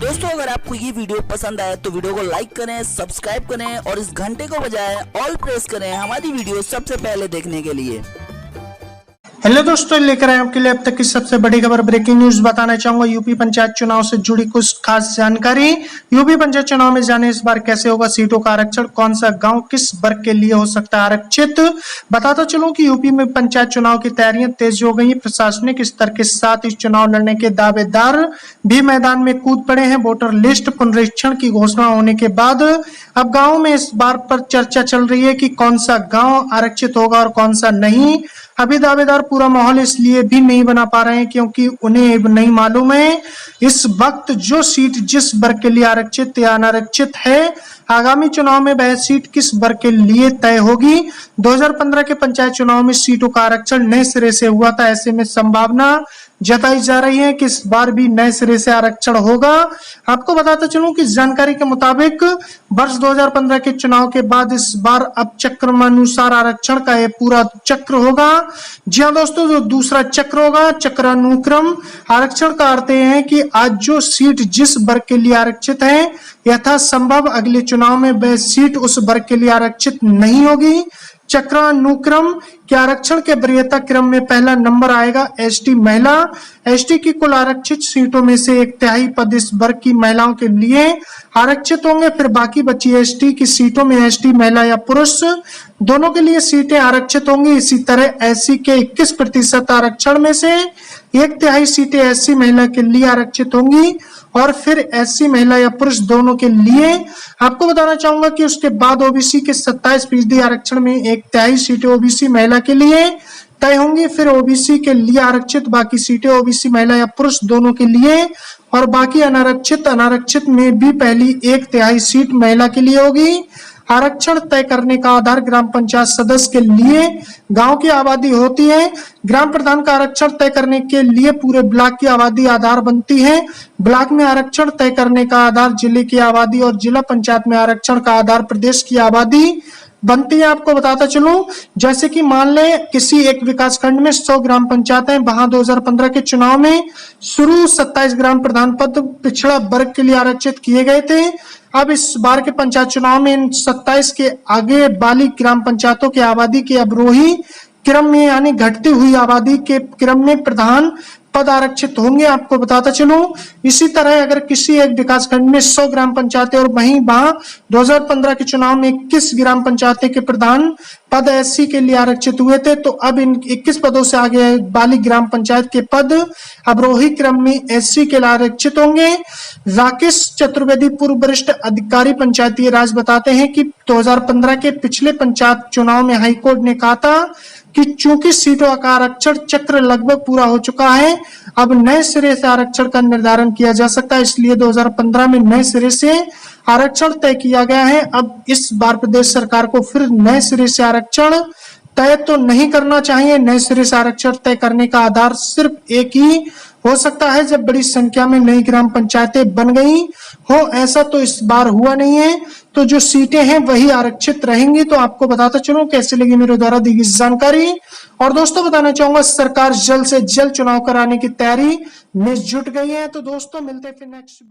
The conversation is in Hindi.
दोस्तों अगर आपको ये वीडियो पसंद आए तो वीडियो को लाइक करें, सब्सक्राइब करें और इस घंटे को बजाएं ऑल प्रेस करें हमारी वीडियो सबसे पहले देखने के लिए। हेलो दोस्तों, लेकर आए आपके लिए अब तक की सबसे बड़ी खबर ब्रेकिंग न्यूज बताना चाहूंगा। यूपी पंचायत चुनाव से जुड़ी कुछ खास जानकारी। यूपी पंचायत चुनाव में जाने इस बार कैसे होगा सीटों का आरक्षण, कौन सा गांव किस वर्ग के लिए हो सकता है आरक्षित। बताता चलूं कि यूपी में पंचायत चुनाव की तैयारियां तेज हो गई। प्रशासनिक स्तर के साथ इस चुनाव लड़ने के दावेदार भी मैदान में कूद पड़े हैं। वोटर लिस्ट पुनरीक्षण की घोषणा होने के बाद अब गाँव में इस बार पर चर्चा चल रही है कि कौन सा गाँव आरक्षित होगा और कौन सा नहीं। अभी दावेदार पूरा माहौल इसलिए भी नहीं बना पा रहे हैं क्योंकि उन्हें नहीं मालूम है इस वक्त जो सीट जिस वर्ग के लिए आरक्षित या अनारक्षित है, आगामी चुनाव में वह सीट किस वर्ग के लिए तय होगी। 2015 के पंचायत चुनाव में सीटों का आरक्षण नए सिरे से हुआ था। ऐसे में संभावना जताई जा रही है कि इस बार भी नए सिरे से आरक्षण होगा। आपको बताता चलूं कि जानकारी के मुताबिक वर्ष 2015 के चुनाव के बाद इस बार अब चक्रमानुसार आरक्षण का ये पूरा चक्र होगा। जी हाँ दोस्तों, जो दूसरा चक्र होगा चक्रानुक्रम आरक्षण का अर्थ है कि आज जो सीट जिस वर्ग के लिए आरक्षित है यथासंभव अगले चुनाव में वह सीट उस वर्ग के लिए आरक्षित नहीं होगी। चक्रानुक्रम के आरक्षण के वरीयता क्रम में पहला नंबर आएगा एसटी महिला। एसटी की कुल आरक्षित सीटों में से 1/3 पद इस वर्ग की महिलाओं के लिए आरक्षित होंगे। फिर बाकी बची एसटी की सीटों में एसटी महिला या पुरुष दोनों के लिए सीटें आरक्षित होंगी। इसी तरह एससी के 21% आरक्षण में से 1/3 सीटें एससी महिला के लिए आरक्षित होंगी और फिर एससी महिला या पुरुष दोनों के लिए। आपको बताना चाहूंगा कि उसके बाद ओबीसी के 27% आरक्षण में 1/3 सीटें ओबीसी महिला के लिए तय होंगी। फिर ओबीसी के लिए आरक्षित बाकी सीटें ओबीसी महिला या पुरुष दोनों के लिए और बाकी अनारक्षित में भी पहली 1/3 सीट महिला के लिए होगी। आरक्षण तय करने का आधार ग्राम पंचायत सदस्य के लिए गांव की आबादी होती है। ग्राम प्रधान का आरक्षण तय करने के लिए पूरे ब्लॉक की आबादी आधार बनती है। ब्लॉक में आरक्षण तय करने का आधार जिले की आबादी और जिला पंचायत में आरक्षण का आधार प्रदेश की आबादी बनती है। आपको बताता चलूं, जैसे कि मान लें किसी एक विकास खंड में 100 ग्राम पंचायत है, वहां 2015 के चुनाव में शुरू 27 ग्राम प्रधान पद पिछड़ा वर्ग के लिए आरक्षित किए गए थे। अब इस बार के पंचायत चुनाव में इन 27 के आगे वाली ग्राम पंचायतों की आबादी के अवरोही क्रम में यानी घटती हुई आबादी के क्रम में प्रधान पद आरक्षित होंगे। आपको बताता चलूं, इसी तरह अगर किसी एक विकास खंड में 100 ग्राम पंचायतें और वहीं वहां 2015 के चुनाव में 21 ग्राम पंचायतें के प्रधान पद एससी के लिए आरक्षित हुए थे, तो अब इन 21 पदों से आगे वाली ग्राम पंचायत के पद अवरोही क्रम में एससी के लिए आरक्षित होंगे। राकेश चतुर्वेदी पूर्व वरिष्ठ अधिकारी पंचायती राज बताते हैं कि 2015 के पिछले पंचायत चुनाव में हाईकोर्ट ने कहा था कि चूंकि सीटों का आरक्षण चक्र लगभग पूरा हो चुका है, अब नए सिरे से आरक्षण का निर्धारण किया जा सकता है। इसलिए 2015 में नए सिरे से आरक्षण तय किया गया है। अब इस बार प्रदेश सरकार को फिर नए सिरे से आरक्षण तय तो नहीं करना चाहिए। नए सिरे से आरक्षण तय करने का आधार सिर्फ एक ही हो सकता है जब बड़ी संख्या में नई ग्राम पंचायतें बन गई हो। ऐसा तो इस बार हुआ नहीं है, तो जो सीटें हैं वही आरक्षित रहेंगी। तो आपको बताता चलूं कैसे लगी मेरे द्वारा दी गई जानकारी। और दोस्तों बताना चाहूंगा सरकार जल्द से जल्द चुनाव कराने की तैयारी में जुट गई है। तो दोस्तों मिलते हैं फिर नेक्स्ट